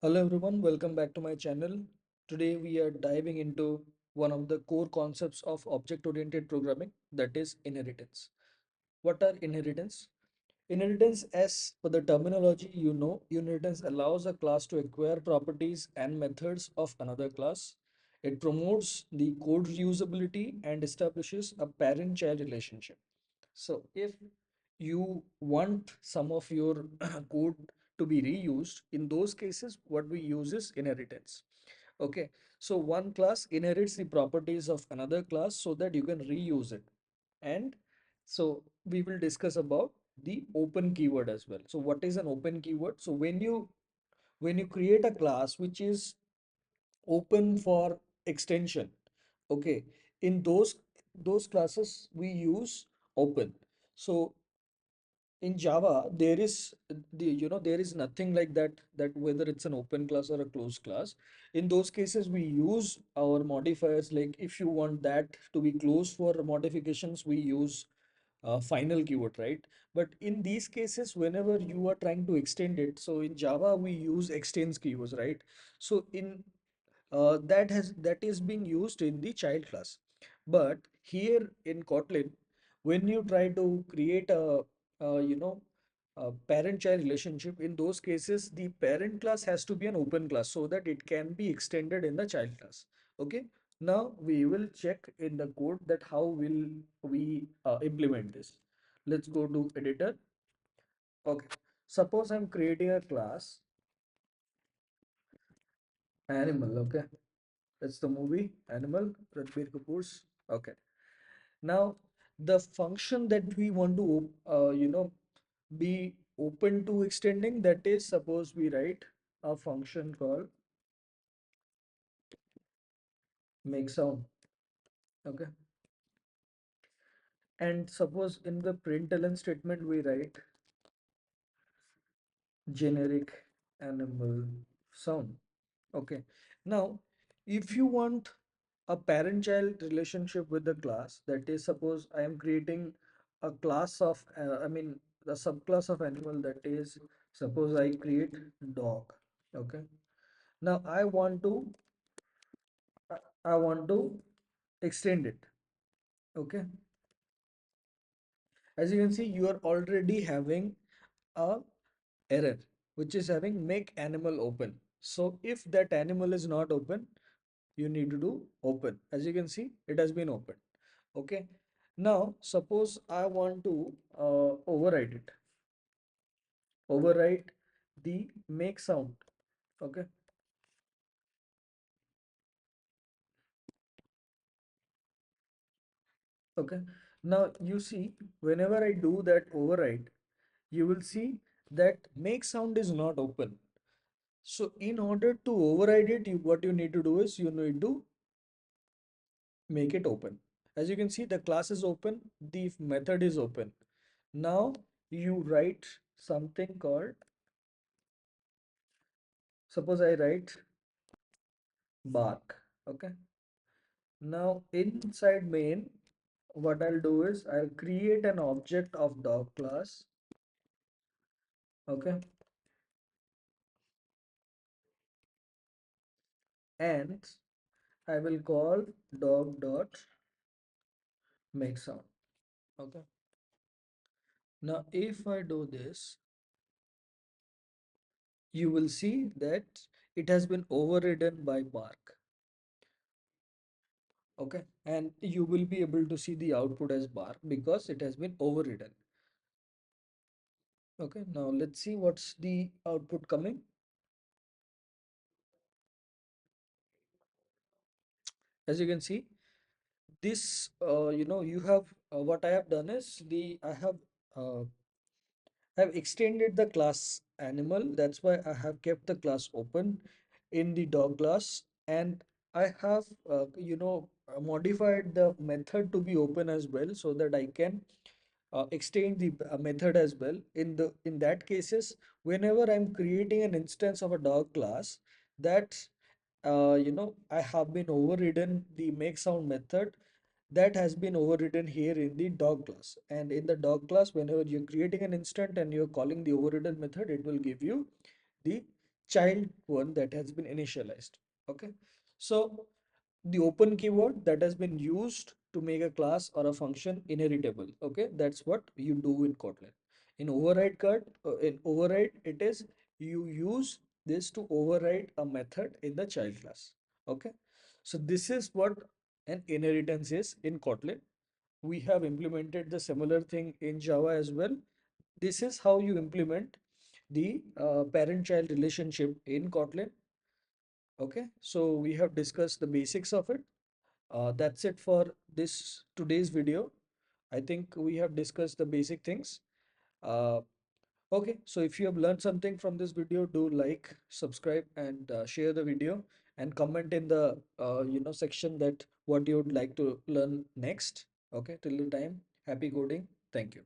Hello everyone, welcome back to my channel. Today we are diving into one of the core concepts of object-oriented programming, that is inheritance. What are inheritance? Inheritance, as per the terminology, inheritance allows a class to acquire properties and methods of another class. It promotes the code reusability and establishes a parent-child relationship. So if you want some of your code to be reused, in those cases, what we use is inheritance. Okay, so one class inherits the properties of another class so that you can reuse it. And so we will discuss about the open keyword as well. So what is an open keyword? So when you create a class which is open for extension, okay, in those classes we use open. So in Java, there is nothing like that whether it's an open class or a closed class. In those cases, we use our modifiers. Like if you want that to be closed for modifications, we use final keyword, right? But in these cases, whenever you are trying to extend it, so in Java we use extends keywords, right? So in that is being used in the child class. But here in Kotlin, when you try to create a parent-child relationship, in those cases, the parent class has to be an open class so that it can be extended in the child class. Okay. Now we will check in the code that how will we implement this. Let's go to editor. Okay. Suppose I'm creating a class animal. Okay. That's the movie Animal, Ranbir Kapoor's. Okay. Now, the function that we want to, be open to extending, that is, suppose we write a function called make sound. Okay. And suppose in the println statement we write generic animal sound. Okay. Now, if you want a parent-child relationship with the class, that is, suppose I am creating a class of, the subclass of animal, that is, suppose I create dog. Okay. Now I want to extend it. Okay. As you can see, you are already having a error, which is having make animal open. So if that animal is not open, you need to do open. As you can see, it has been opened. Okay. Now, suppose I want to override it. Override the make sound. Okay. Okay. Now you see, whenever I do that override, you will see that make sound is not open. So in order to override it, what you need to do is you need to make it open. As you can see, the class is open, the method is open. Now you write something called, suppose I write bark. Okay. Now inside main, what I'll do is I'll create an object of dog class. Okay. And I will call dog dot make sound. Okay. Now if I do this, you will see that it has been overridden by bark. Okay. And you will be able to see the output as bark because it has been overridden. Okay. Now let's see what's the output coming. As you can see, this you have what I have done is the uh, I have extended the class animal. That's why I have kept the class open in the dog class, and I have modified the method to be open as well so that I can extend the method as well. In that cases, whenever I'm creating an instance of a dog class, that I have been overridden the make sound method, that has been overridden here in the dog class. And in the dog class, whenever you're creating an instant and you're calling the overridden method, it will give you the child one that has been initialized. Okay, so the open keyword that has been used to make a class or a function inheritable. Okay, that's what you do in Kotlin. In override code, in override, it is you use this to override a method in the child class. Okay, so this is what an inheritance is in Kotlin. We have implemented the similar thing in Java as well. This is how you implement the parent-child relationship in Kotlin. Okay, so we have discussed the basics of it. That's it for this today's video. I think we have discussed the basic things. Uh, okay, so if you have learned something from this video, do like, subscribe, and share the video, and comment in the section that what you would like to learn next. Okay, till the time, happy coding. Thank you.